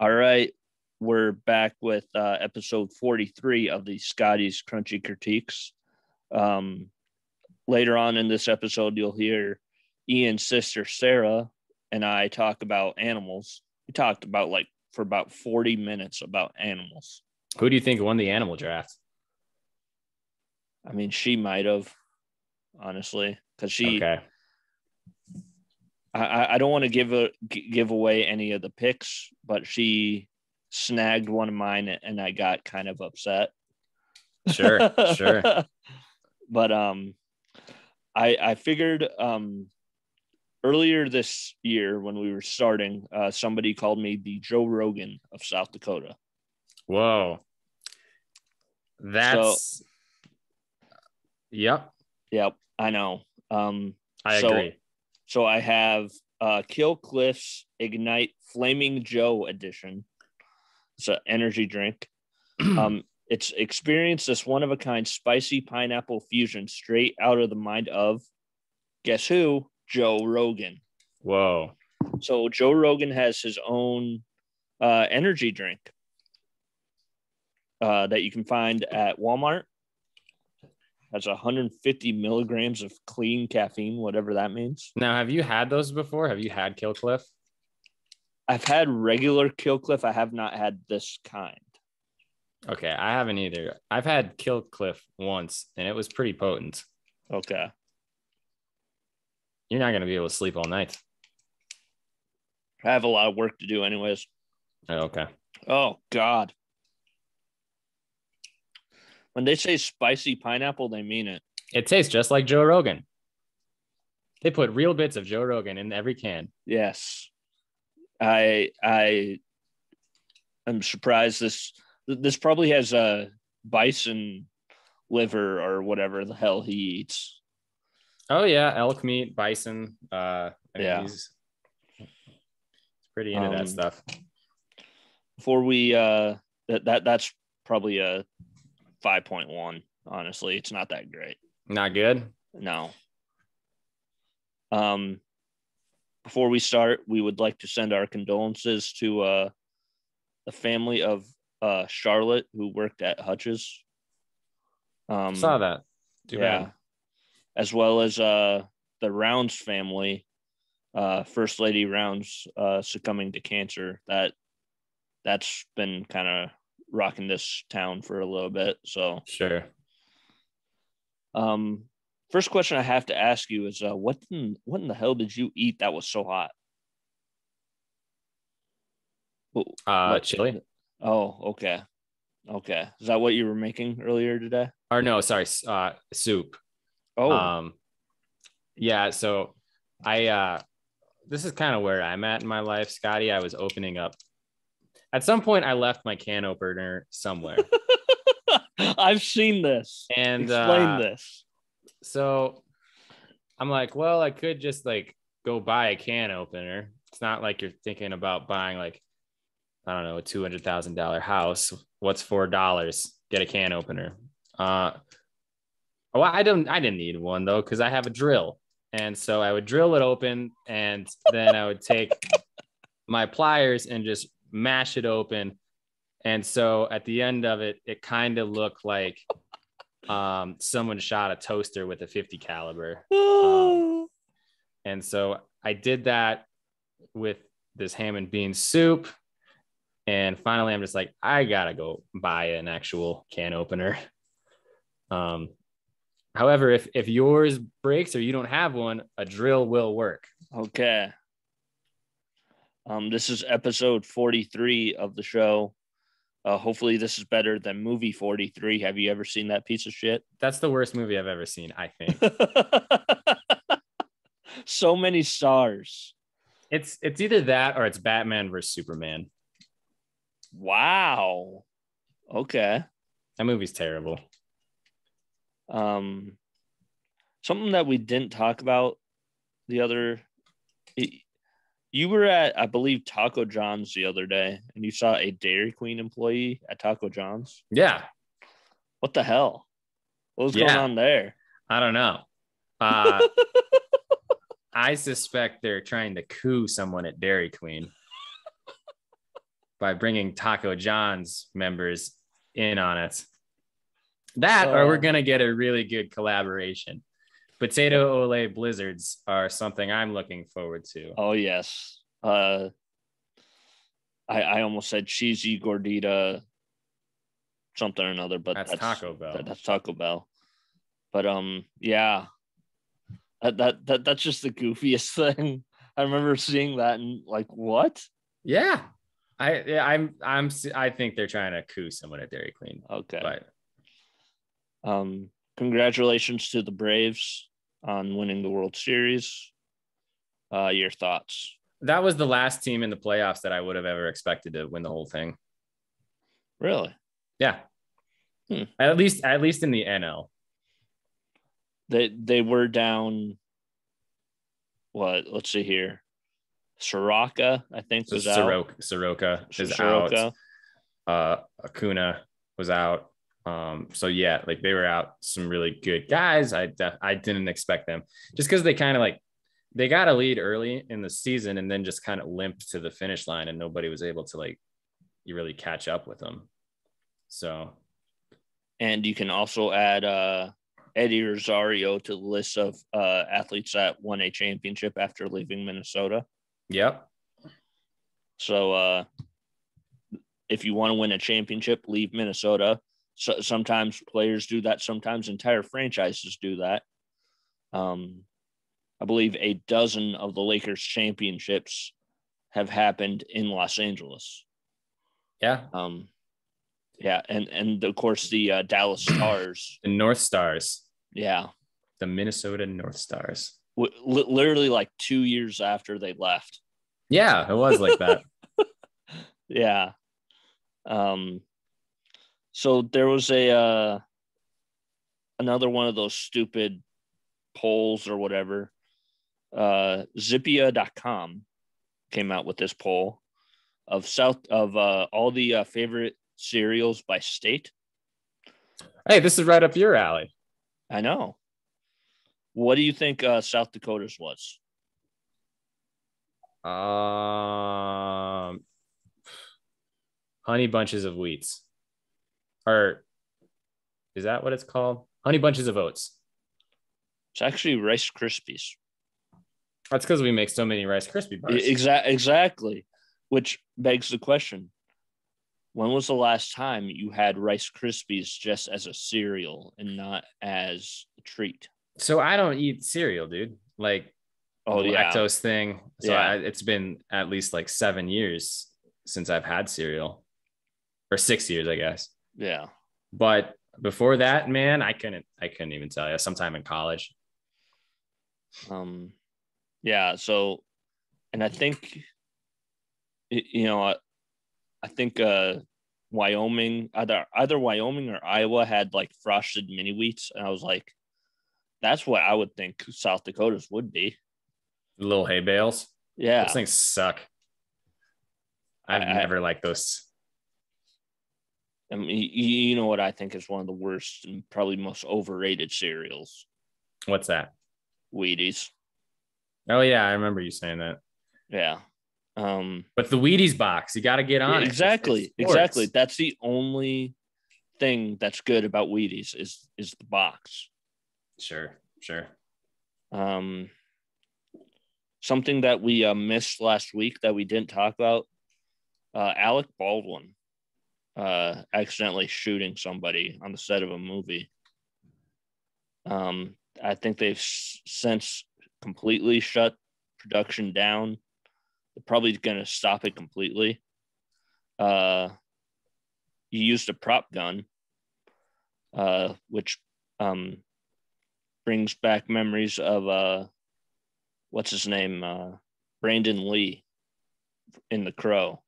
All right, we're back with episode 43 of the Scotty's Crunchy Critiques. Later on in this episode, you'll hear Ian's sister Sarah and I talk about animals. We talked about for about 40 minutes about animals. Who do you think won the animal draft? I mean, she might have, honestly, because she. Okay. I don't want to give away any of the picks, but she snagged one of mine and I got kind of upset. Sure. But I figured earlier this year when we were starting, somebody called me the Joe Rogan of South Dakota. Whoa. Yep, I know. I agree. So I have Kill Cliff's Ignite Flaming Joe edition. It's an energy drink. It's experienced this one-of-a-kind spicy pineapple fusion straight out of the mind of, guess who? Joe Rogan. Whoa. So Joe Rogan has his own energy drink that you can find at Walmart. That's 150 milligrams of clean caffeine, whatever that means. Now, have you had those before? Have you had Kill Cliff? I've had regular Kill Cliff. I have not had this kind. Okay, I haven't either. I've had Kill Cliff once, and it was pretty potent. Okay. You're not going to be able to sleep all night. I have a lot of work to do anyways. Oh, okay. Oh, God. When they say spicy pineapple, they mean it. It tastes just like Joe Rogan. They put real bits of Joe Rogan in every can. Yes. I am surprised this probably has a bison liver or whatever the hell he eats. Oh yeah, elk meat, bison. He's pretty into that stuff. Before we that's probably a 5.1. Honestly, it's not that great. Not good? No. Before we start, we would like to send our condolences to the family of Charlotte, who worked at Hutch's. Saw that. Too bad. As well as the Rounds family, First Lady Rounds succumbing to cancer. That's been kind of rocking this town for a little bit. So sure. First question I have to ask you is what in the hell did you eat that was so hot? Chili. Oh, okay. Is that what you were making earlier today? Or no, sorry, soup. Oh. Yeah, so I this is kind of where I'm at in my life, Scotty. I was opening up. At some point, I left my can opener somewhere. I've seen this. And explain this. So I'm like, well, I could just go buy a can opener. It's not like you're thinking about buying I don't know, a $200,000 house. What's $4? Get a can opener. I didn't need one though, because I have a drill. And so I would drill it open, and then I would take my pliers and just mash it open. And so at the end of it, it kind of looked like someone shot a toaster with a 50 caliber. And so I did that with this ham and bean soup. And finally, I'm just like, I gotta go buy an actual can opener. However, if yours breaks or you don't have one, a drill will work. Okay. This is episode 43 of the show. Hopefully this is better than movie 43. Have you ever seen that piece of shit? That's the worst movie I've ever seen, I think. So many stars. It's either that or it's Batman versus Superman. Wow. Okay. That movie's terrible. Something that we didn't talk about you were at, I believe, Taco John's the other day, and you saw a Dairy Queen employee at Taco John's. Yeah. What the hell? What was going on there? I don't know. I suspect they're trying to coup someone at Dairy Queen. by bringing Taco John's members in on it. That, or we're going to get a really good collaboration. Potato Ole Blizzards are something I'm looking forward to. Oh, yes. I almost said cheesy gordita something or another, but that's Taco Bell. That's Taco Bell. But yeah, that's just the goofiest thing. I remember seeing that and like, what? Yeah, I think they're trying to coup someone at Dairy Queen. Okay. But congratulations to the Braves on winning the World Series. Your thoughts? That was the last team in the playoffs that I would have ever expected to win the whole thing. Really? Yeah. At least in the NL. They were down. What? Let's see here. Soroka, I think, was out. Soroka is out. Acuna was out. So yeah, like they were out some really good guys. I didn't expect them just because they kind of like they got a lead early in the season and then just kind of limped to the finish line and nobody was able to like you really catch up with them. So, and you can also add Eddie Rosario to the list of athletes that won a championship after leaving Minnesota. Yep. So if you want to win a championship, leave Minnesota. So sometimes players do that. Sometimes entire franchises do that. I believe a dozen of the Lakers championships have happened in Los Angeles. Yeah. Yeah. And of course the Dallas Stars. The North Stars. Yeah. The Minnesota North Stars. Literally like 2 years after they left. Yeah, it was like that. Yeah. So there was another one of those stupid polls or whatever. Zippia.com came out with this poll of all the favorite cereals by state. Hey, this is right up your alley. I know. What do you think South Dakota's was? Honey Bunches of Wheats. Or is that what it's called? Honey Bunches of Oats. It's actually Rice Krispies. That's because we make so many Rice Krispie bars. Exactly. Which begs the question, when was the last time you had Rice Krispies just as a cereal and not as a treat? So I don't eat cereal, dude. Like, lactose thing. So it's been at least like 7 years since I've had cereal, or 6 years, I guess. Yeah. But before that, man, I couldn't even tell you. Sometime in college. Yeah. So, and I think, I think Wyoming, either Wyoming or Iowa had like frosted mini wheats, and I was like, that's what I would think South Dakota's would be. Little hay bales. Yeah. Those things suck. I've never liked those. I mean, you know what I think is one of the worst and probably most overrated cereals? What's that? Wheaties. Oh, yeah. I remember you saying that. Yeah. But the Wheaties box, you got to get on it. Exactly. Exactly. That's the only thing that's good about Wheaties is the box. Sure. Something that we missed last week that we didn't talk about, Alec Baldwin accidentally shooting somebody on the set of a movie. I think they've since completely shut production down. They're probably going to stop it completely. He used a prop gun, which brings back memories of what's his name, Brandon Lee in The Crow.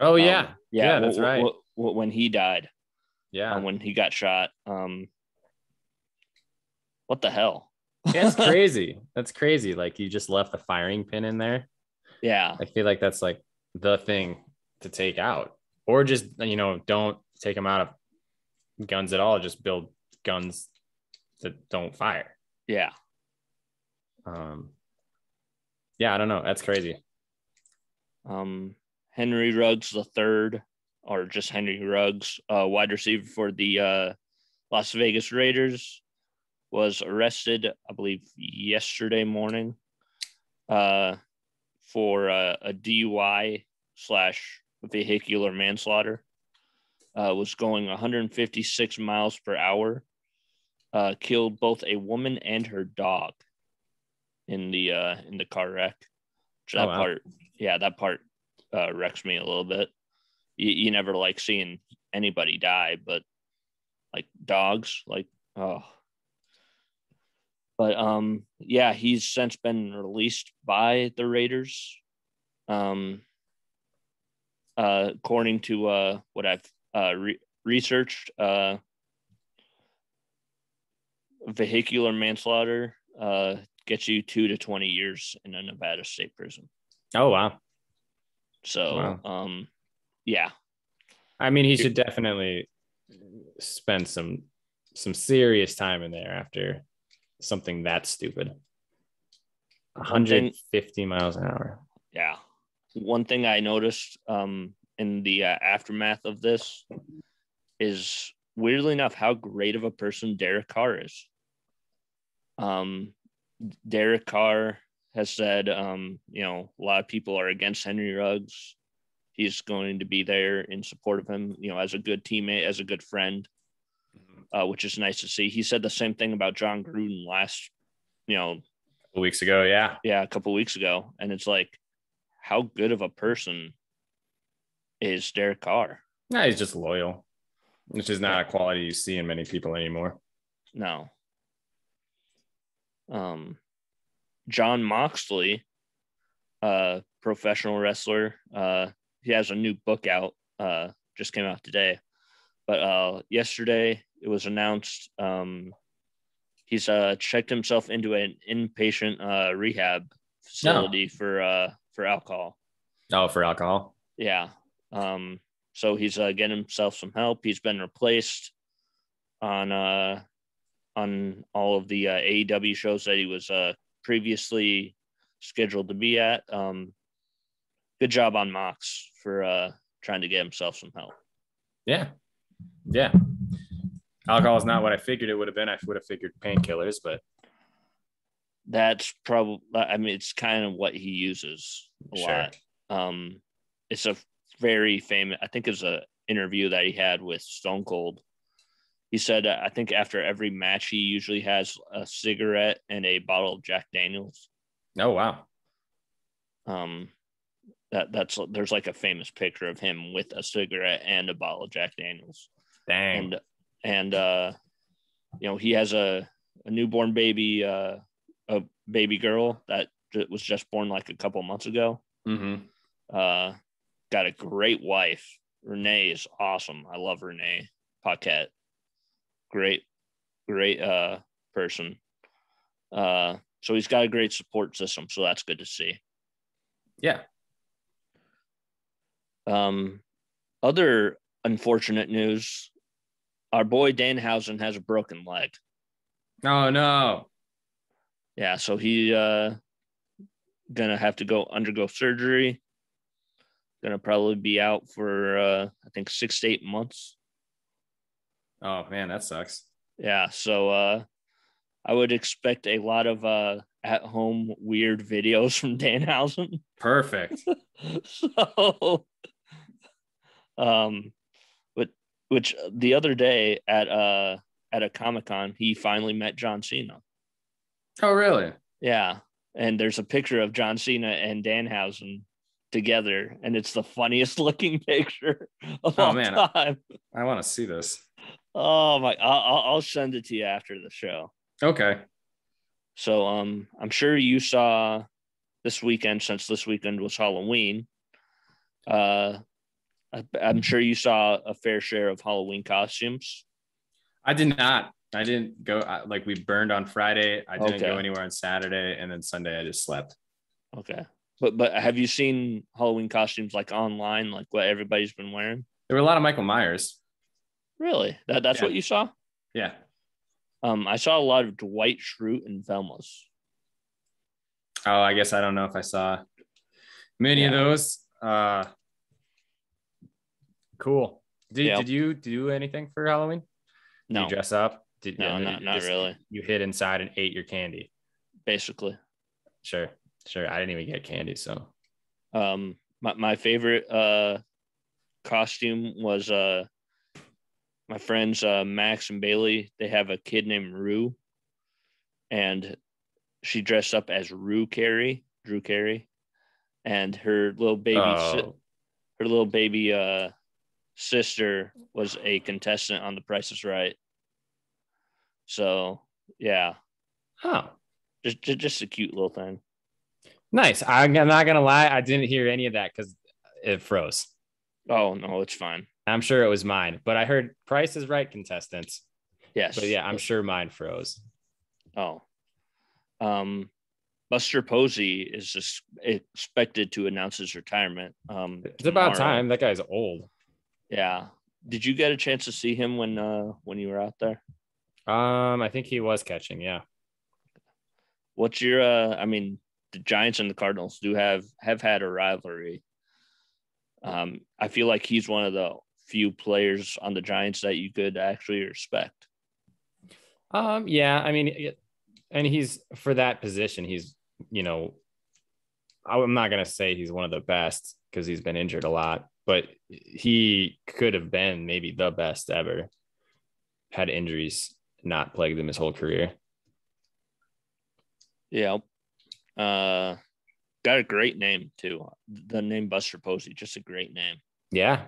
Oh yeah, that's right. When he died, when he got shot. What the hell? That's crazy. That's crazy. Like you just left the firing pin in there. Yeah, I feel like that's like the thing to take out, or just don't take them out of guns at all. Just build guns that don't fire. Yeah. Yeah, I don't know. That's crazy. Henry Ruggs III, or just Henry Ruggs, wide receiver for the Las Vegas Raiders, was arrested, I believe, yesterday morning for a DUI / vehicular manslaughter. Was going 156 miles per hour. Killed both a woman and her dog in the car wreck. So that part wrecks me a little bit. You never like seeing anybody die, but like dogs, like, oh. But he's since been released by the Raiders. According to what I've researched, vehicular manslaughter gets you 2 to 20 years in a Nevada state prison. Oh wow. So yeah. I mean, he should definitely spend some serious time in there after something that stupid. 150 miles an hour. Yeah. One thing I noticed in the aftermath of this is, weirdly enough, how great of a person Derek Carr is. Derek Carr has said, a lot of people are against Henry Ruggs. He's going to be there in support of him, as a good teammate, as a good friend, which is nice to see. He said the same thing about John Gruden a couple weeks ago. Yeah, a couple weeks ago. And it's like, how good of a person is Derek Carr? No, he's just loyal, which is not a quality you see in many people anymore. No. John Moxley, professional wrestler, he has a new book out, just came out today. But yesterday it was announced he's checked himself into an inpatient rehab facility for alcohol. Oh, for alcohol? Yeah. So he's getting himself some help. He's been replaced on all of the AEW shows that he was previously scheduled to be at. Good job on Mox for trying to get himself some help. Yeah. Alcohol is not what I figured it would have been. I would have figured painkillers, but that's probably, it's kind of what he uses a lot. It's a very famous, I think it's an interview that he had with Stone Cold. He said, I think after every match, he usually has a cigarette and a bottle of Jack Daniels. Oh, wow. There's like a famous picture of him with a cigarette and a bottle of Jack Daniels. Dang. And he has a newborn baby, a baby girl that was just born like a couple months ago. Mm-hmm. Got a great wife. Renee is awesome. I love Renee Paquette. Great person. So he's got a great support system. So that's good to see. Yeah. Other unfortunate news, our boy Danhausen has a broken leg. Oh no. Yeah, so he gonna have to undergo surgery. Gonna probably be out for I think 6 to 8 months. Oh man, that sucks. Yeah, so I would expect a lot of at-home weird videos from Danhausen. Perfect. So which the other day at a Comic-Con, he finally met John Cena. Oh really? Yeah, and there's a picture of John Cena and Danhausen together, and it's the funniest looking picture of all time. I want to see this. Oh my! I'll send it to you after the show. Okay. So I'm sure you saw this weekend, since this weekend was Halloween. I'm sure you saw a fair share of Halloween costumes. I did not. I didn't go. We burned on Friday. I didn't go anywhere on Saturday, and then Sunday I just slept. Okay. But have you seen Halloween costumes like online, like what everybody's been wearing? There were a lot of Michael Myers. Really? That's what you saw? Yeah. I saw a lot of Dwight Schrute and Velma's. Oh, I guess I don't know if I saw many of those. Cool. Yep. Did you do anything for Halloween? Did No. you dress up? No, not really. You hid inside and ate your candy. Basically. Sure. I didn't even get candy, so. My favorite costume was my friends Max and Bailey. They have a kid named Rue, and she dressed up as Drew Carey, and her little baby sister was a contestant on The Price is Right. So yeah, just a cute little thing. Nice. I'm not gonna lie, I didn't hear any of that because it froze. Oh no, it's fine. I'm sure it was mine, but I heard Price is Right contestants. Yes, but yeah, I'm sure mine froze. Oh, Buster Posey is just expected to announce his retirement. It's about time. That guy's old. Yeah. Did you get a chance to see him when you were out there? I think he was catching. Yeah. What's your? The Giants and the Cardinals do have had a rivalry. I feel like he's one of the few players on the Giants that you could actually respect. Yeah. I mean, and he's for that position. He's, I'm not gonna say he's one of the best because he's been injured a lot, but he could have been maybe the best ever had injuries not plagued him his whole career. Yeah. Got a great name too. The name Buster Posey, just a great name. Yeah.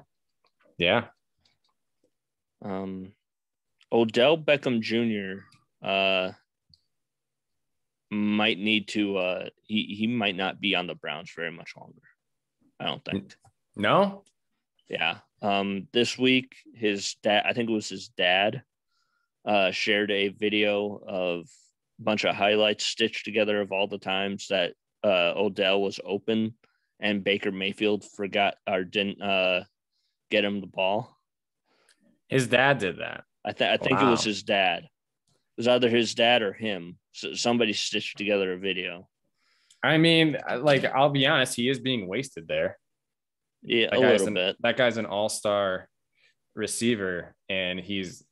Odell Beckham Jr. Might need to he might not be on the Browns very much longer. I don't think. No? Yeah. This week his dad, I think it was his dad, shared a video of a bunch of highlights stitched together of all the times that Odell was open and Baker Mayfield forgot or didn't get him the ball. His dad did that. I think it was his dad. It was either his dad or him. So somebody stitched together a video. I mean, like, I'll be honest, he is being wasted there. Yeah, a little bit. That guy's an all-star receiver, and he's,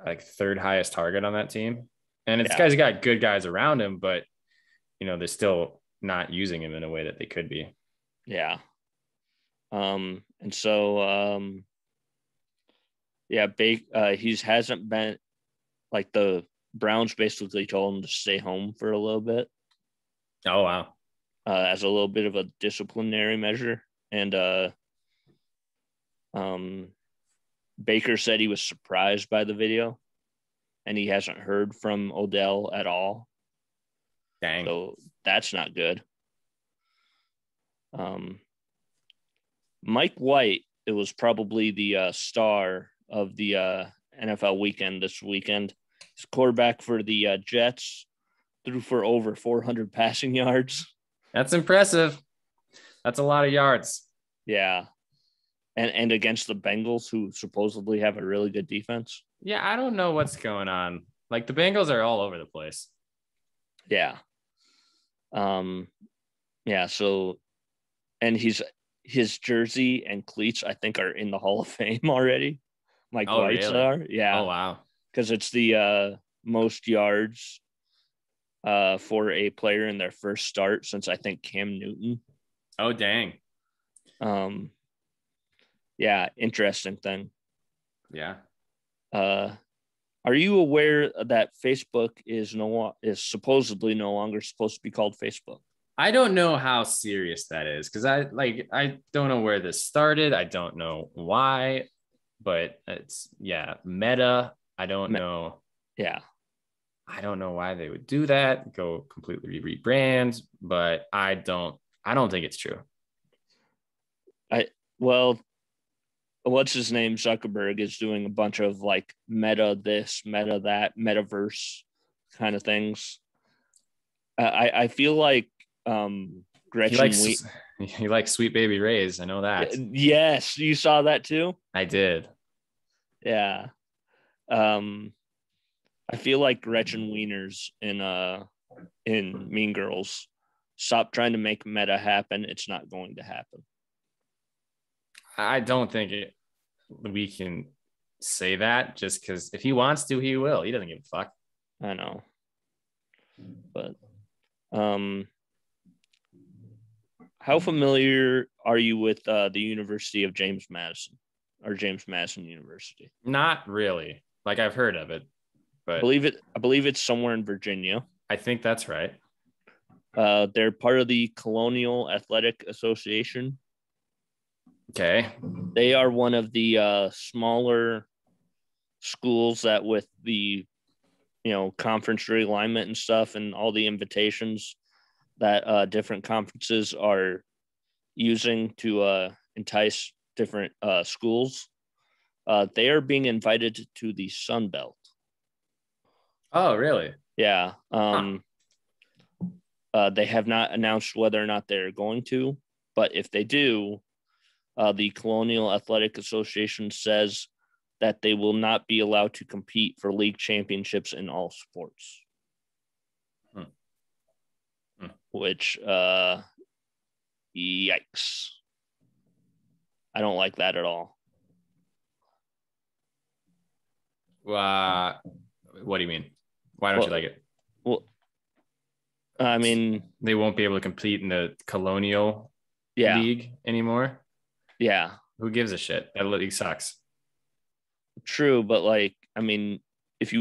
like third highest target on that team. And this guy's got good guys around him, but, they're still not using him in a way that they could be. Yeah. And so, he hasn't been, like, the Browns basically told him to stay home for a little bit. Oh, wow. As a little bit of a disciplinary measure. And Baker said he was surprised by the video and he hasn't heard from Odell at all. Dang. So that's not good. Mike White, it was probably the star of the NFL weekend this weekend. He's quarterback for the Jets, threw for over 400 passing yards. That's impressive. That's a lot of yards. Yeah. And against the Bengals, who supposedly have a really good defense. Yeah, I don't know what's going on. Like, the Bengals are all over the place. Yeah. So, and his jersey and cleats, I think, are in the Hall of Fame already. Mike White's really? are. Yeah. Oh, wow. Because it's the most yards for a player in their first start since, I think, Cam Newton. Oh, dang. Yeah, interesting thing. Yeah. Are you aware that Facebook is supposedly no longer supposed to be called Facebook? I don't know how serious that is because I don't know where this started. I don't know why, but it's Meta. I don't know. Yeah. I don't know why they would do that, go completely rebrand, but I don't think it's true. What's his name? Zuckerberg is doing a bunch of like meta this, meta that, metaverse kind of things. I feel like Gretchen. He likes Sweet Baby Ray's. I know that. Yes, you saw that too. I did. Yeah. I feel like Gretchen Wieners in Mean Girls. Stop trying to make meta happen. It's not going to happen. I don't think we can say that just because if he wants to, he will. He doesn't give a fuck. I know. But how familiar are you with the University of James Madison or James Madison University? Not really. Like I've heard of it, but I believe it's somewhere in Virginia. I think that's right. They're part of the Colonial Athletic Association. Okay. They are one of the smaller schools that with the, conference realignment and stuff and all the invitations that different conferences are using to entice different schools. They are being invited to the Sun Belt. Oh, really? Yeah. They have not announced whether or not they're going to, but if they do, the Colonial Athletic Association says that they will not be allowed to compete for league championships in all sports. Which, yikes. I don't like that at all. What do you mean? Why don't you like it? Well, I mean, they won't be able to compete in the Colonial League anymore. Yeah. Who gives a shit? That league sucks. True, but if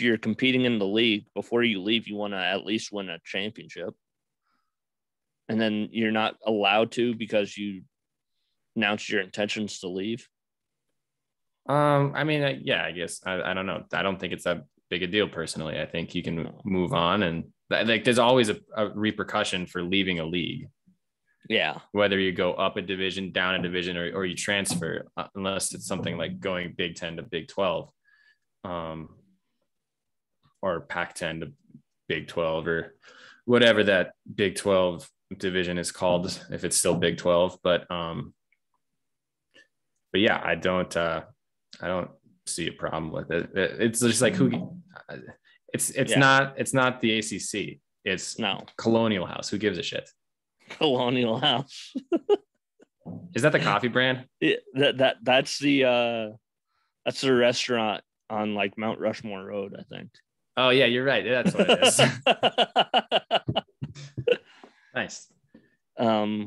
you're competing in the league before you leave, you want to at least win a championship. And then you're not allowed to because you announced your intentions to leave. I guess I don't know. I don't think it's that big a deal personally. I think you can move on, and there's always a repercussion for leaving a league. Yeah. Whether you go up a division, down a division, or you transfer, unless it's something like going Big 10 to Big 12, or Pac-10 to Big 12, or whatever that Big 12 division is called, if it's still Big 12. But yeah, I don't see a problem with it. It's just like it's not the ACC. It's Colonial House. Who gives a shit? Colonial House. Is that the coffee brand? That's the restaurant on like Mount Rushmore Road, I think. Oh yeah, you're right. That's what it is. Nice.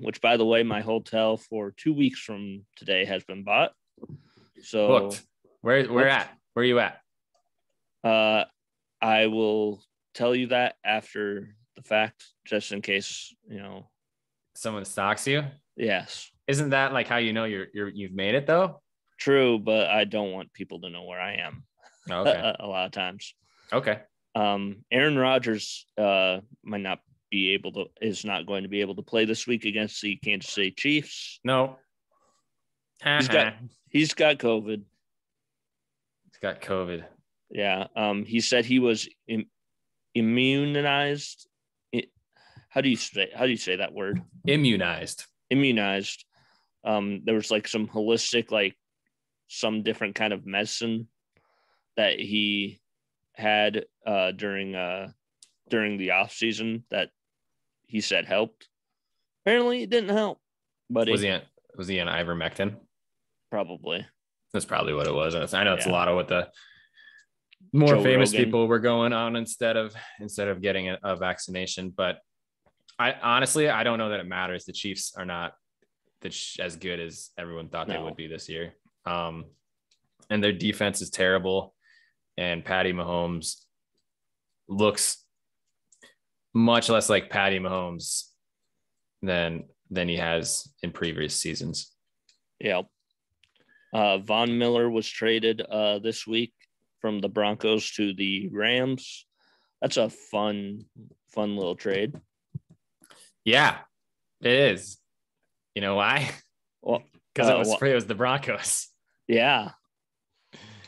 Which, by the way, my hotel for 2 weeks from today has been bought. So booked. Where are you at? I will tell you that after the fact, just in case someone stalks you. Yes. Isn't that like how you've made it though? True, but I don't want people to know where I am. Okay. A lot of times. Okay. Aaron Rodgers is not going to be able to play this week against the Kansas City Chiefs. No. He's got COVID. He's got COVID. Yeah. He said he was immunized. How do you say that word? Immunized. There was like some holistic, like some different kind of medicine that he had during the off season that he said helped. Apparently it didn't help. But was he on ivermectin? Probably. That's probably what it was. I know it's a lot of what the more Joe famous Rogan. People were going on instead of getting a vaccination. But I honestly don't know that it matters. The Chiefs are not as good as everyone thought they would be this year. And their defense is terrible. And Patty Mahomes looks much less like Patty Mahomes than he has in previous seasons. Yeah. Von Miller was traded this week from the Broncos to the Rams. That's a fun little trade. Yeah, it is. You know why? Well, because it was the Broncos. Yeah.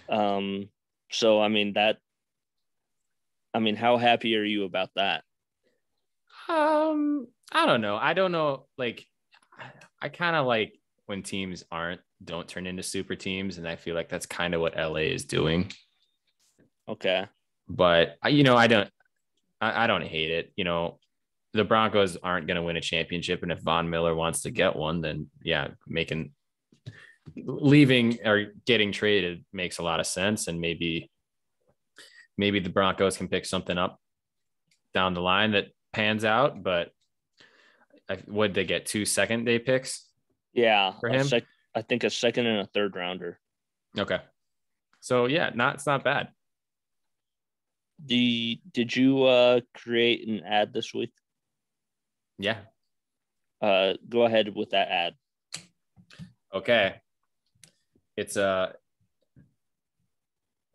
So how happy are you about that? I don't know. I don't know. Like, I kind of like when teams don't turn into super teams, and I feel like that's kind of what LA is doing. Okay. But I don't hate it. The Broncos aren't going to win a championship, and if Von Miller wants to get one, then yeah, making leaving or getting traded makes a lot of sense. And maybe the Broncos can pick something up down the line that pans out. But would they get 2 second-day picks? Yeah, for him. I think a second and a third rounder. Okay, so yeah, it's not bad. Did you create an ad this week? Yeah. Go ahead with that ad. Okay. It's a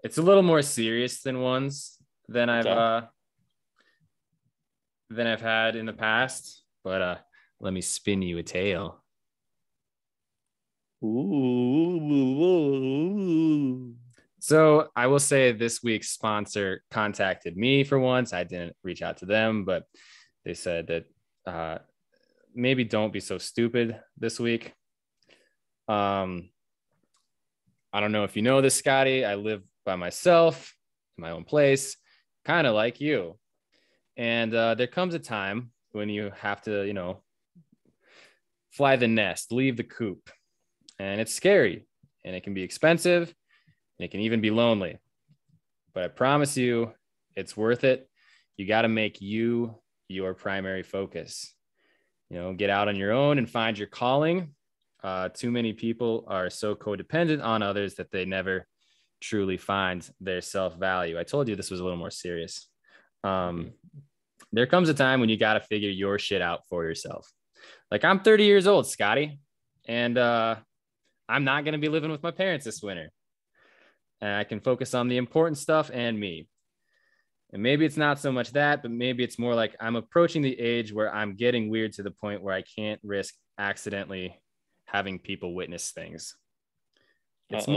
little more serious than ones than I've had in the past, but let me spin you a tale. Ooh. So I will say this week's sponsor contacted me for once. I didn't reach out to them, but they said that maybe don't be so stupid this week. I don't know if you know this, Scotty. I live by myself in my own place, kind of like you. And there comes a time when you have to, fly the nest, leave the coop. And it's scary, and it can be expensive, and it can even be lonely. But I promise you, it's worth it. You got to make you your primary focus. Get out on your own and find your calling. Too many people are so codependent on others that they never truly find their self-value. I told you this was a little more serious. There comes a time when you got to figure your shit out for yourself. Like, I'm 30 years old, Scotty, and I'm not going to be living with my parents this winter. And I can focus on the important stuff and me. And maybe it's not so much that, but maybe it's more like I'm approaching the age where I'm getting weird to the point where I can't risk accidentally having people witness things. It's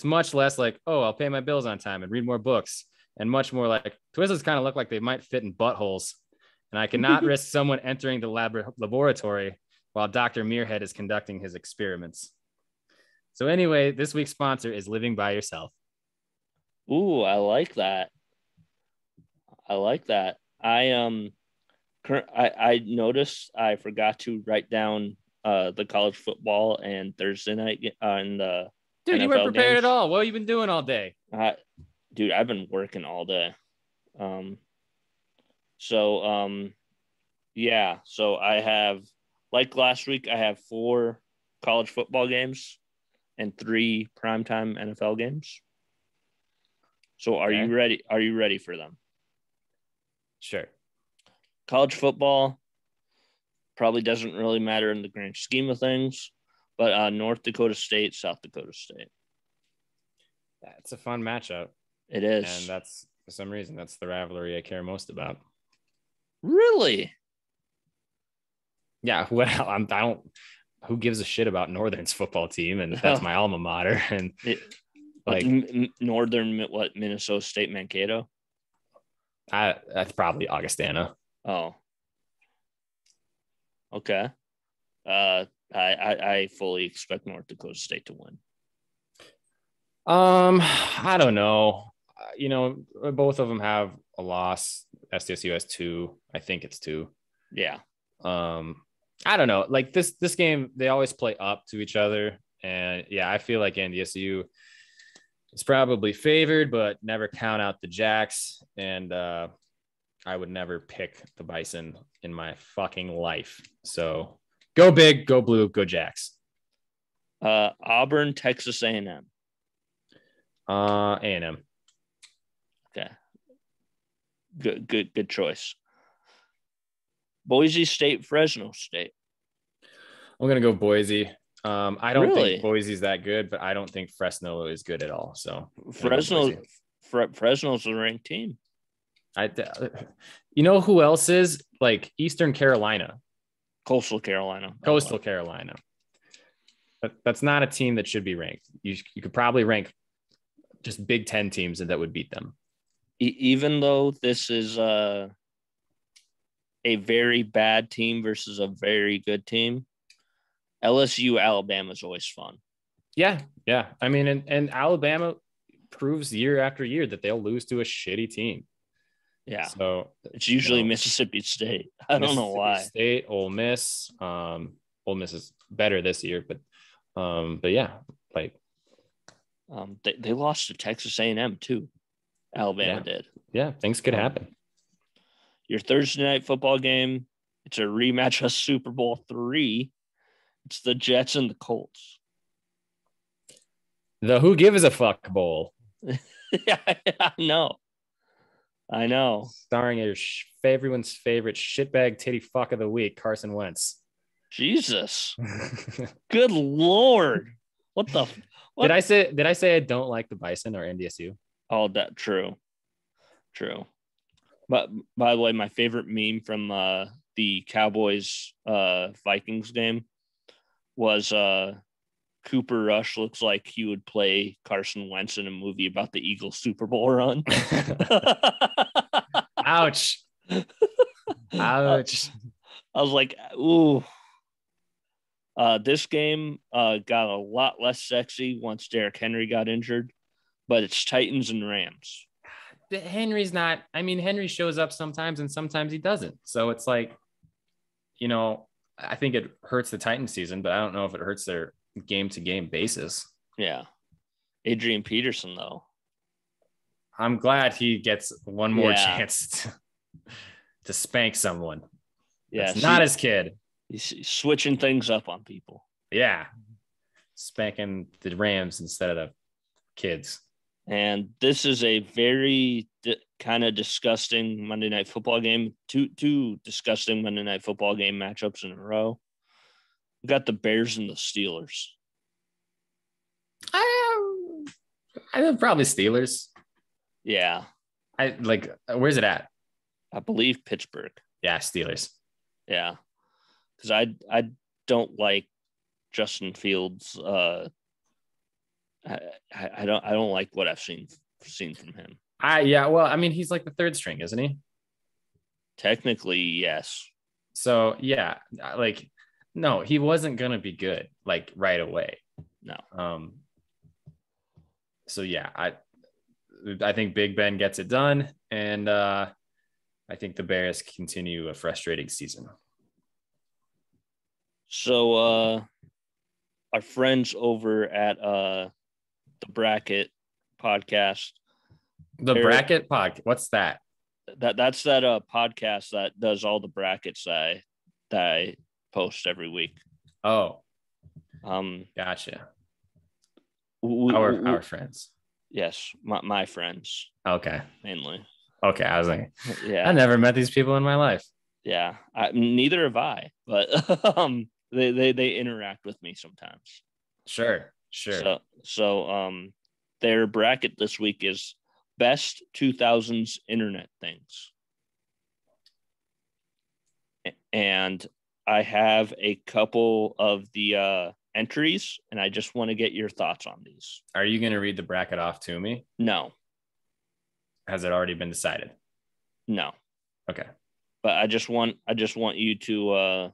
much less like, oh, I'll pay my bills on time and read more books, and much more like Twizzlers kind of look like they might fit in buttholes. And I cannot risk someone entering the laboratory while Dr. Muirhead is conducting his experiments. So anyway, this week's sponsor is Living by Yourself. Ooh, I like that. I noticed I forgot to write down the college football and Thursday night and the Dude, NFL you weren't prepared games. at all. What have you been doing all day? Dude, I've been working all day. Yeah. So I have, like last week, I have 4 college football games and 3 primetime NFL games. So are you ready? Are you ready for them? Sure. College football probably doesn't really matter in the grand scheme of things, but North Dakota State, South Dakota State. That's a fun matchup. It is. And that's, for some reason, that's the rivalry I care most about. Really? Yeah. Well, who gives a shit about Northern's football team? And that's my alma mater. And Northern, Minnesota State Mankato? That's probably Augustana. Oh. Okay. I fully expect North Dakota State to win. I don't know. Both of them have a loss. SDSU has 2. I think it's 2. Yeah. I don't know. Like this game, they always play up to each other. And yeah, I feel like NDSU is probably favored, but never count out the Jacks. And I would never pick the Bison in my fucking life. So go big, go blue, go Jacks. Auburn, Texas A&M. A&M. Okay. Good choice. Boise State, Fresno State. I'm gonna go Boise. I don't Really? think Boise's that good, but I don't think Fresno is good at all. So Fresno's a ranked team. Who else is like Eastern Carolina? Coastal Carolina. That's not a team that should be ranked. You could probably rank just Big Ten teams that would beat them. Even though this is a very bad team versus a very good team, LSU Alabama is always fun. Yeah. I mean, and Alabama proves year after year that they'll lose to a shitty team. Yeah. So it's usually Mississippi State. I don't know why. State, Ole Miss. Ole Miss is better this year, but But yeah, like they lost to Texas A&M too. Alabama did. Yeah, things could happen. Your Thursday night football game, it's a rematch of Super Bowl III. It's the Jets and the Colts. The who gives a fuck bowl. Yeah, I know. Starring everyone's favorite shitbag titty fuck of the week, Carson Wentz. Jesus. Good Lord. What? Did I say I don't like the Bison or NDSU? Oh, that true. But by the way, my favorite meme from the Cowboys Vikings game was Cooper Rush looks like he would play Carson Wentz in a movie about the Eagles Super Bowl run. Ouch. Ouch. I was like, ooh. This game got a lot less sexy once Derrick Henry got injured, but it's Titans and Rams. Henry's not, I mean, Henry shows up sometimes and sometimes he doesn't. So it's like, I think it hurts the Titans season, but I don't know if it hurts their game-to-game basis. Yeah. Adrian Peterson, though. I'm glad he gets one more chance to spank someone. Yeah. It's not his kid. He's switching things up on people. Yeah. Spanking the Rams instead of the kids. And this is a very kind of disgusting Monday Night Football game. Two disgusting Monday Night Football game matchups in a row. We got the Bears and the Steelers. I probably Steelers. Yeah. Where's it at? I believe Pittsburgh. Yeah, Steelers. Yeah. Because I don't like Justin Fields. I don't like what I've seen from him. Well, I mean, he's like the third string, isn't he? Technically, yes. So yeah, no, he wasn't gonna be good right away. No. So yeah, I think Big Ben gets it done, and I think the Bears continue a frustrating season. So our friends over at the Bracket podcast. The Bracket podcast. What's that? That's that podcast that does all the brackets that I post every week. Oh. Gotcha. Our friends. Yes, my friends. Okay. Mainly. Okay, I was like, yeah, I never met these people in my life. Yeah, neither have I, but they interact with me sometimes. Sure. So their bracket this week is best 2000s internet things, and I have a couple of the entries, and I just want to get your thoughts on these. Are you going to read the bracket off to me? No. Has it already been decided? No. Okay. But I just want you to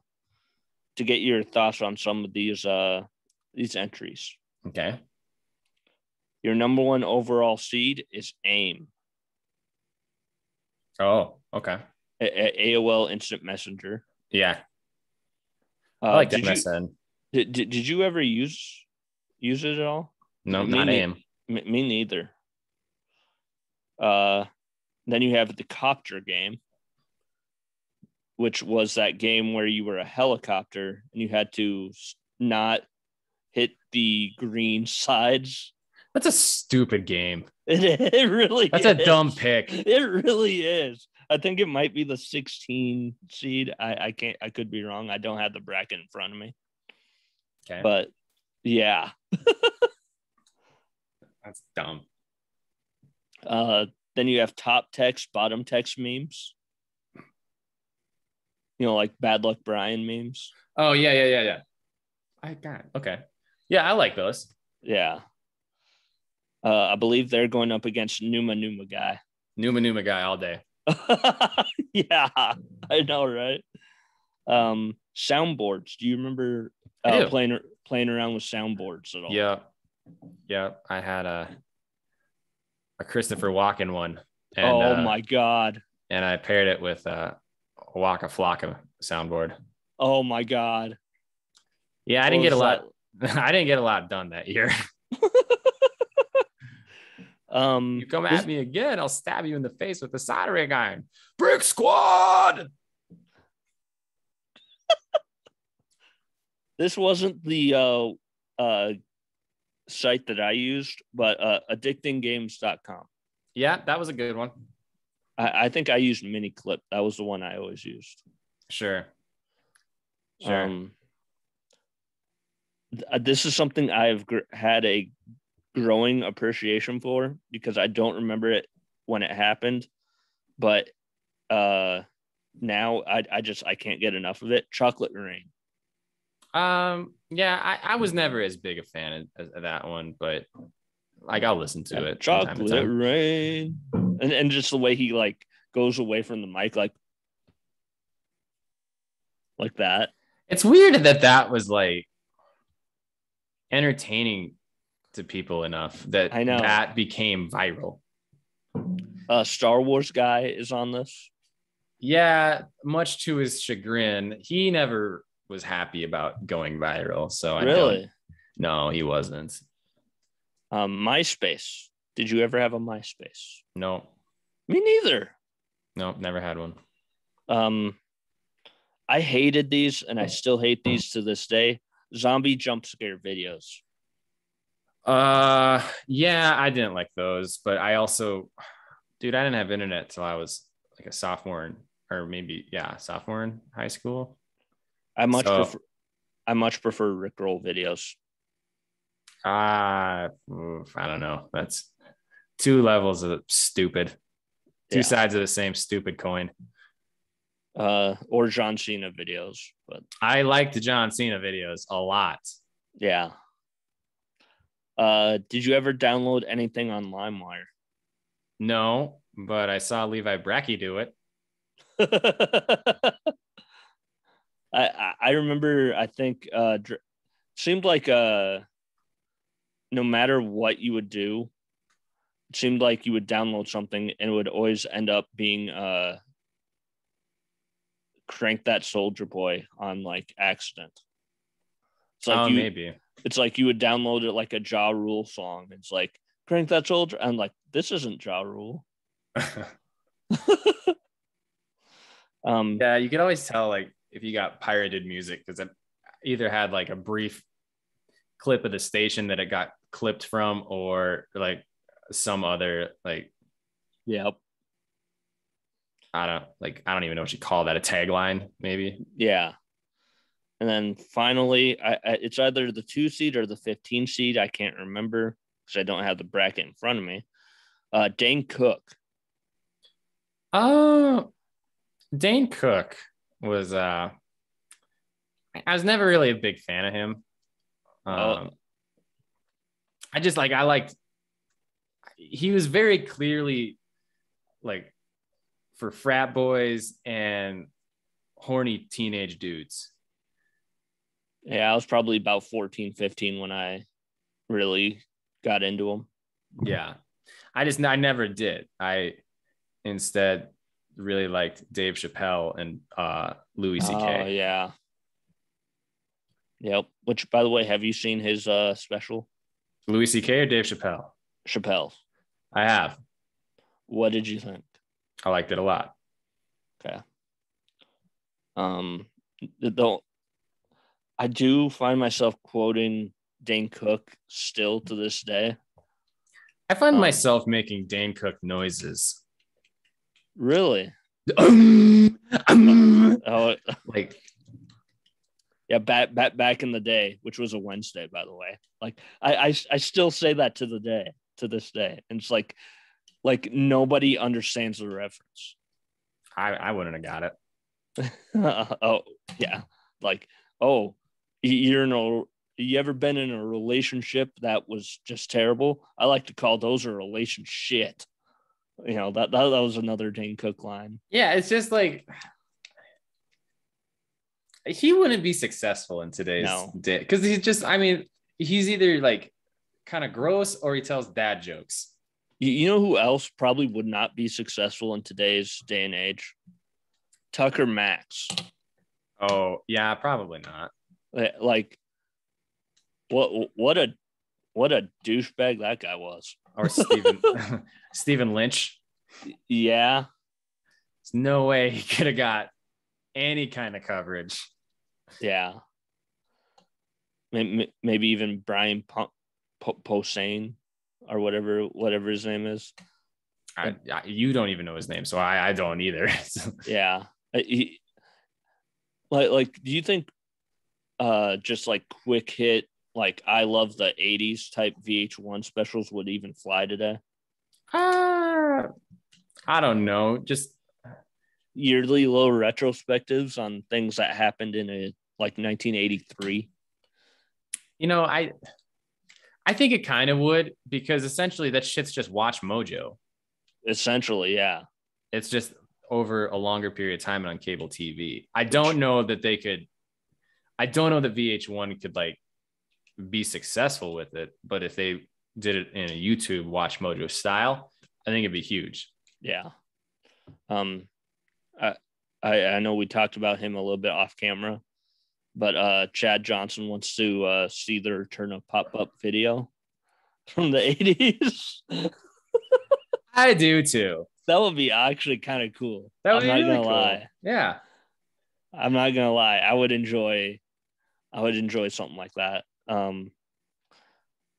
get your thoughts on some of these entries. Okay. Your number one overall seed is AIM. Oh, okay. AOL Instant Messenger. Yeah. I like MSN. Did you ever use it at all? No, not AIM. Me neither. Then you have the Copter game, which was that game where you were a helicopter and you had to not hit the green sides. That's a stupid game. It really is. That's a dumb pick. It really is. I think it might be the 16 seed. I could be wrong. I don't have the bracket in front of me. Okay. But yeah. That's dumb. Then you have top text, bottom text memes. Like Bad Luck Brian memes. Oh, yeah. I got it. Okay. Yeah, I like those. Yeah. I believe they're going up against Numa guy. Numa guy all day. Yeah, I know, right? Soundboards. Do you remember playing around with soundboards at all? Yeah. I had a Christopher Walken one. And, oh my God. And I paired it with a Waka Flocka soundboard. Oh my God. Yeah, I didn't get a lot. I didn't get a lot done that year. You come at me again, I'll stab you in the face with a soldering iron. Brick Squad. This wasn't the site that I used, but addictinggames.com. Yeah, that was a good one. I think I used Miniclip. That was the one I always used. Sure. This is something I've had a growing appreciation for because I don't remember it when it happened, but now I can't get enough of it. Chocolate Rain. Yeah, I was never as big a fan of that one, but like I'll listen to it. Chocolate Rain, and just the way he like goes away from the mic like that. It's weird that was like entertaining to people enough that I know that became viral. Star Wars guy is on this. Yeah, much to his chagrin, he never was happy about going viral. So no, he wasn't. MySpace. Did you ever have a MySpace? No. Me neither. No, never had one. I hated these, and I still hate these to this day. Zombie jump scare videos. Yeah, I didn't like those, but I also, dude, I didn't have internet till I was like a sophomore in high school. I much prefer Rickroll videos. I don't know. That's two levels of stupid. Two sides of the same stupid coin. Or John Cena videos, but I like the John Cena videos a lot. Yeah. Did you ever download anything on LimeWire? No, but I saw Levi Bracky do it. I remember. I think seemed like no matter what you would do, it seemed like you would download something and it would always end up being Crank That Soldier Boy on like accident. It's like maybe. It's like you would download it like a Ja Rule song. It's like Crank That Soldier. I'm like, this isn't Ja Rule. Yeah, you could always tell like if you got pirated music because it either had like a brief clip of the station that it got clipped from or like some other like yep. I don't even know what you call that, a tagline maybe. Yeah. And then finally, it's either the 2 seed or the 15 seed. I can't remember because I don't have the bracket in front of me. Dane Cook. Dane Cook was I was never really a big fan of him. I liked he was very clearly like for frat boys and horny teenage dudes. Yeah, I was probably about 14, 15 when I really got into him. Yeah. I never did. I instead really liked Dave Chappelle and Louis C.K. Oh, yeah. Yep. Which, by the way, have you seen his special? Louis C.K. or Dave Chappelle? Chappelle. I have. What did you think? I liked it a lot. Okay. I do find myself quoting Dane Cook still to this day. I find myself making Dane Cook noises. Really? Like, yeah, back in the day, which was a Wednesday, by the way. Like, I still say that to this day, and it's like nobody understands the reference. I wouldn't have got it. Oh yeah, like you ever been in a relationship that was just terrible? I like to call those a relationship. You know, that was another Dane Cook line. Yeah, it's just like he wouldn't be successful in today's day because he's either like kind of gross or he tells dad jokes. You know who else probably would not be successful in today's day and age? Tucker Max. Oh, yeah, probably not. Like What a douchebag that guy was. Or Stephen Lynch. Yeah. There's no way he could have got any kind of coverage. Yeah. Maybe even Brian Posehn or whatever his name is. You don't even know his name, so I don't either. Yeah. Like, do you think just like quick hit, like I love the 80s type VH1 specials would even fly today? I don't know. Just yearly little retrospectives on things that happened in like 1983. I think it kind of would, because essentially that shit's just Watch Mojo. Essentially, yeah. It's just over a longer period of time on cable TV. I don't know that VH1 could like be successful with it, but if they did it in a YouTube Watch Mojo style, I think it'd be huge. Yeah. I know we talked about him a little bit off camera, but Chad Johnson wants to see the return of pop-up video from the 80s. I do too. That would be actually kind of cool. That would be really gonna cool. lie. Yeah. I'm not gonna lie. I would enjoy something like that.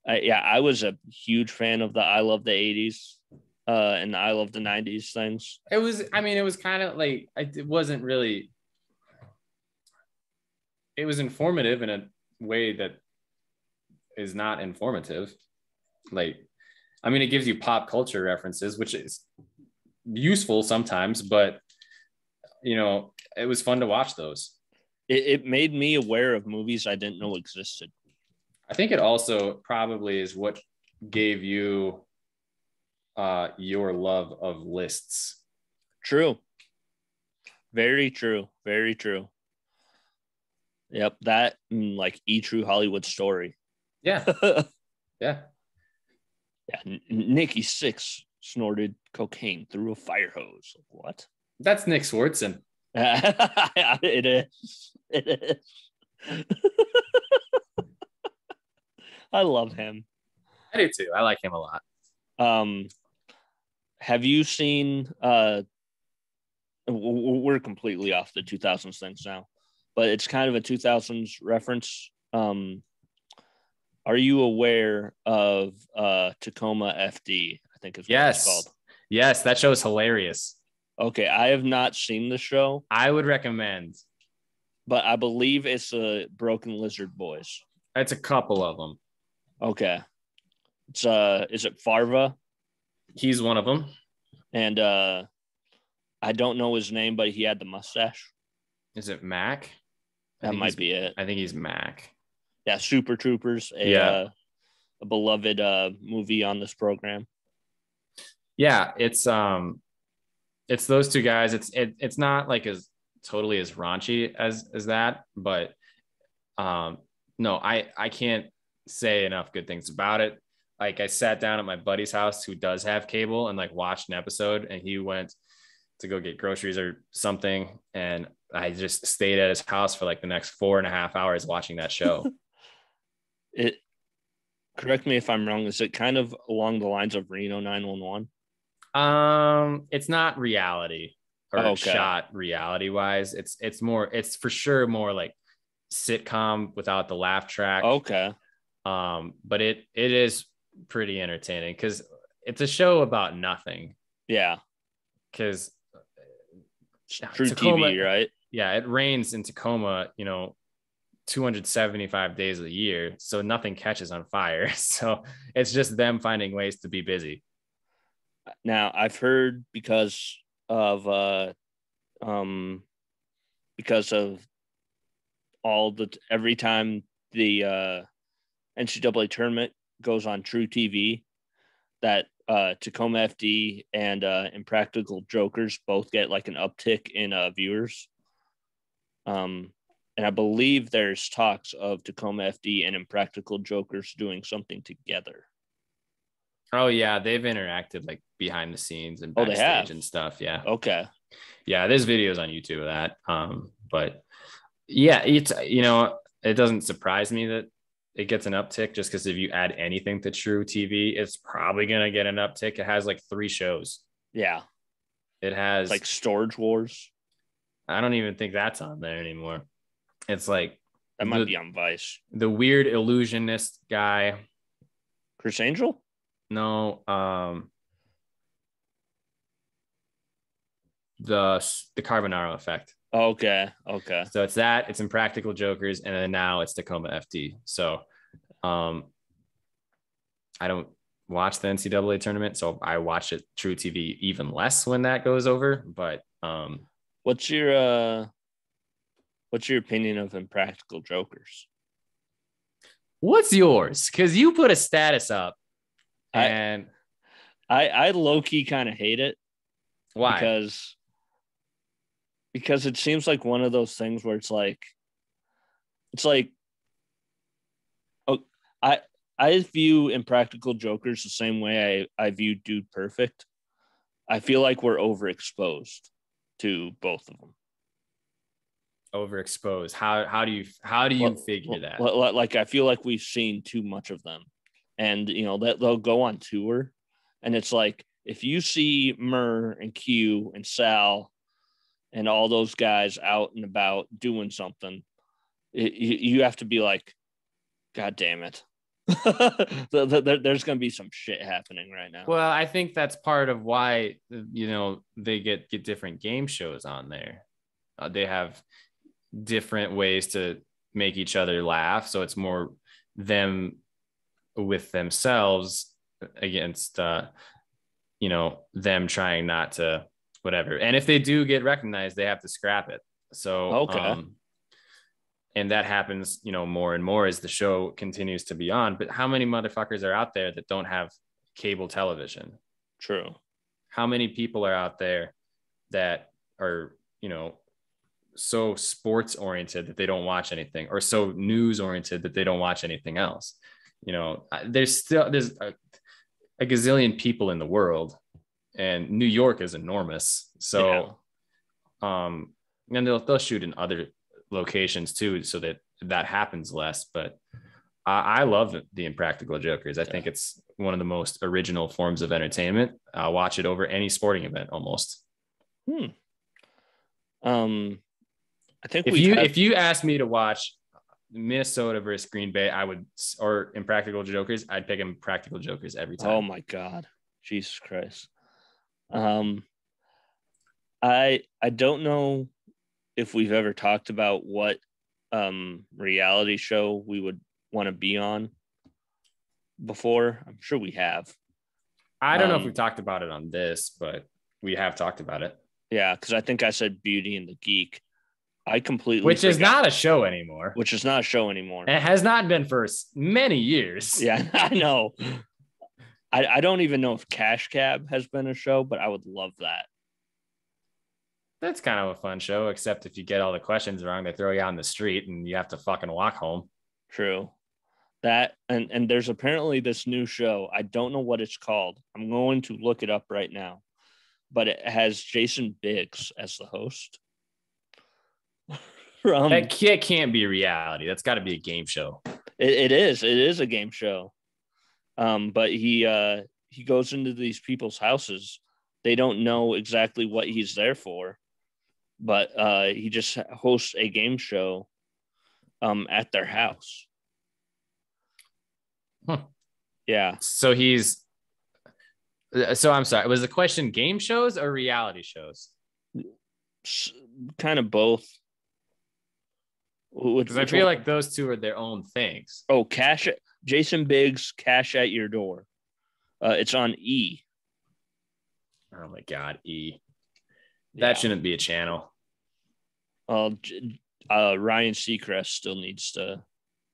I was a huge fan of the I Love the 80s and the I Love the 90s things. It was kind of like, it wasn't really, it was informative in a way that is not informative. Like, I mean, it gives you pop culture references, which is useful sometimes, but it was fun to watch those. It made me aware of movies I didn't know existed. I think it also probably is what gave you your love of lists. True. Very true. Very true. Yep. That like True Hollywood Story. Yeah. Yeah. Yeah. Nikki Sixx snorted cocaine through a fire hose. What? That's Nick Swardson. It is. I love him. I do too. I like him a lot. Have you seen we're completely off the 2000s things now, but it's kind of a 2000s reference. Are you aware of Tacoma FD? I think is what it's called. Yes, that show is hilarious. Okay, I have not seen the show. I would recommend. But I believe it's Broken Lizard Boys. It's a couple of them. Okay. It's is it Farva? He's one of them. And I don't know his name, but he had the mustache. Is it Mac? That might be it. I think he's Mac. Yeah, Super Troopers, a beloved movie on this program. Yeah, it's those two guys. It's not like as totally as raunchy as that, but no, I can't say enough good things about it. Like, I sat down at my buddy's house who does have cable and like watched an episode, and he went to go get groceries or something, and I just stayed at his house for like the next 4.5 hours watching that show. Correct me if I'm wrong, is it kind of along the lines of Reno 911? It's not reality or shot reality wise. It's for sure more like sitcom without the laugh track. Okay. But it is pretty entertaining because it's a show about nothing. Yeah. Because true Tacoma, TV, right? Yeah, it rains in Tacoma, 275 days of the year, so nothing catches on fire. So it's just them finding ways to be busy. Now, I've heard because of every time the NCAA tournament goes on True TV, that Tacoma FD and Impractical Jokers both get like an uptick in viewers. And I believe there's talks of Tacoma FD and Impractical Jokers doing something together. Oh yeah, they've interacted like behind the scenes and backstage and stuff. Yeah. Okay. Yeah, there's videos on YouTube of that. But yeah, it's it doesn't surprise me that it gets an uptick just because if you add anything to True TV, it's probably gonna get an uptick. It has like 3 shows. Yeah. It has like Storage Wars. I don't even think that's on there anymore. It's like that might be on Vice. The weird illusionist guy. Chris Angel? No, the Carbonaro Effect. Okay. So it's that, it's Impractical Jokers, and then now it's Tacoma FD. So I don't watch the NCAA tournament, so I watch it True TV even less when that goes over. But what's your opinion of Impractical Jokers? What's yours? Because you put a status up, and I low-key kind of hate it. Why? Because it seems like one of those things where it's like I view Impractical Jokers the same way I view Dude Perfect. I feel like we're overexposed to both of them. Overexposed. How do you figure that? Like I feel like we've seen too much of them, and that they'll go on tour, and it's like if you see Murr and Q and Sal and all those guys out and about doing something, you have to be like, God damn it. There's going to be some shit happening right now. Well, I think that's part of why, they get different game shows on there. They have different ways to make each other laugh. So it's more them with themselves against, them trying not to whatever. And if they do get recognized, they have to scrap it. So, okay. And that happens, more and more as the show continues to be on. But how many motherfuckers are out there that don't have cable television? True. How many people are out there that are, so sports oriented that they don't watch anything, or so news oriented that they don't watch anything else? There's a gazillion people in the world, and New York is enormous. So, and they'll shoot in other locations too, so that happens less. But I love the Impractical Jokers. I think it's one of the most original forms of entertainment. I'll watch it over any sporting event almost. I think if you asked me to watch Minnesota versus Green Bay, or Impractical Jokers, I'd pick Impractical Jokers every time. Oh my God, Jesus Christ. I don't know if we've ever talked about what reality show we would want to be on before. I'm sure we have. I don't know if we've talked about it on this, but we have talked about it. Yeah, because I think I said Beauty and the Geek. I completely Which is not a show anymore. It has not been for many years. Yeah, I know. I don't even know if Cash Cab has been a show, but I would love that. That's kind of a fun show, except if you get all the questions wrong, they throw you on the street and you have to fucking walk home. True. That and there's apparently this new show. I don't know what it's called. I'm going to look it up right now. But it has Jason Biggs as the host. That can't be reality. That's got to be a game show. It is. It is a game show. But he goes into these people's houses. They don't know exactly what he's there for, but he just hosts a game show at their house. Huh. Yeah. So I'm sorry. Was the question game shows or reality shows? Kind of both. Because I feel like those two are their own things. Oh, Jason Biggs, Cash at Your Door. It's on E. Oh my God, E. That shouldn't be a channel. Ryan Seacrest still needs to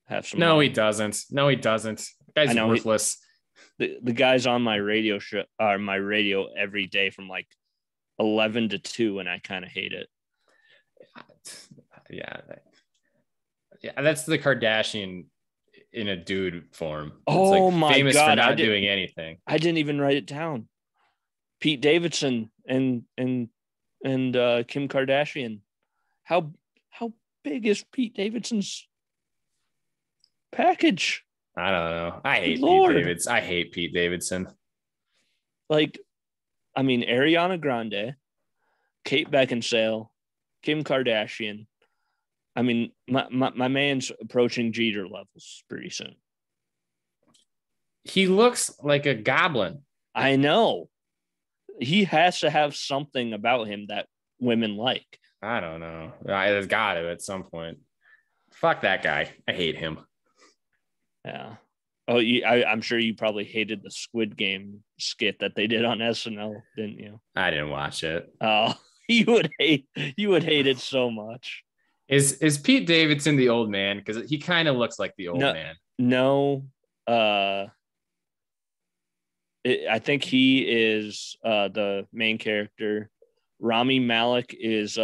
have some. No, he doesn't. The guy's worthless. The guy's on my radio show, my radio every day from like 11 to 2, and I kind of hate it. Yeah, that's the Kardashian in a dude form. Oh my God! Famous for not doing anything. I didn't even write it down. Pete Davidson and Kim Kardashian. How big is Pete Davidson's package. I don't know. I hate Lord. Pete Davidson. I hate Pete Davidson. Like, I mean, Ariana Grande, Kate Beckinsale, Kim Kardashian. I mean, my man's approaching Jeter levels pretty soon. He looks like a goblin. I know. He has to have something about him that women like. I don't know. There's got to at some point. Fuck that guy. I hate him. Yeah. Oh, I'm sure you probably hated the Squid Game skit that they did on SNL, didn't you? I didn't watch it. Oh, you would hate it so much. Is Pete Davidson the old man? Because he kind of looks like the old man. No. I think he is the main character. Rami Malek is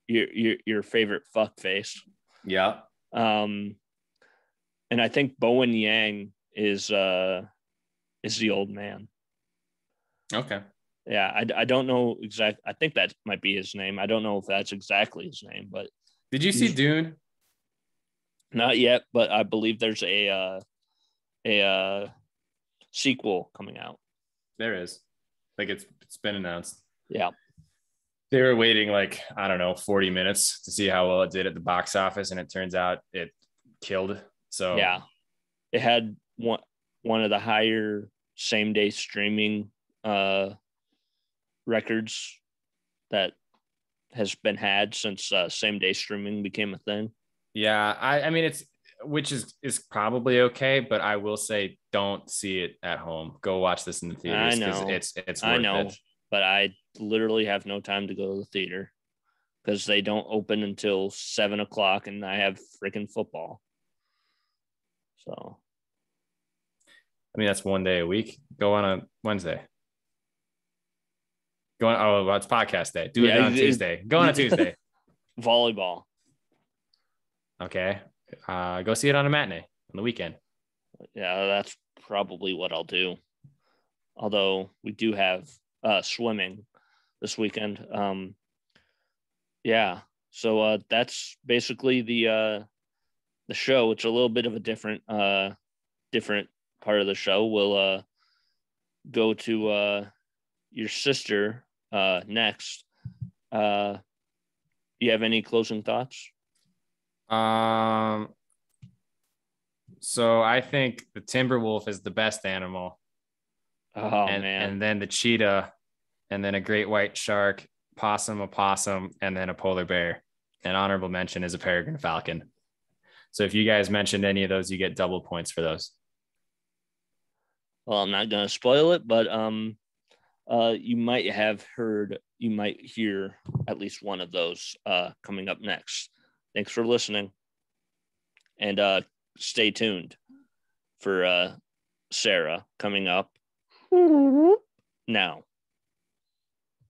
your favorite fuck face. Yeah. And I think Bowen Yang is the old man. Okay. Yeah, I don't know exactly. I think that might be his name. I don't know if that's exactly his name, but did you see Dune? Not yet, but I believe there's a sequel coming out. There is. Like it's been announced. Yeah. They were waiting 40 minutes to see how well it did at the box office, and it turns out it killed. So yeah, it had one of the higher same day streaming records that has been had since same day streaming became a thing. Yeah, I mean which is probably okay, but I will say don't see it at home. Go watch this in the theaters because it's worth it. But I literally have no time to go to the theater because they don't open until 7:00, and I have freaking football. So, I mean, that's one day a week. Go on a Wednesday. It's podcast day. Do it on Tuesday. Go on a Tuesday. Volleyball. Okay. Go see it on a matinee on the weekend. Yeah, that's probably what I'll do. Although we do have swimming this weekend. Yeah. So that's basically the show. It's a little bit of a different part of the show. We'll go to your sister next. You have any closing thoughts? So I think the Timberwolf is the best animal. Oh, man. And then the cheetah, and then a great white shark, a possum, and then a polar bear. An honorable mention is a peregrine falcon. So if you guys mentioned any of those, you get double points for those. Well, I'm not going to spoil it, but you might hear at least one of those coming up next. Thanks for listening. And stay tuned for Sarah coming up now.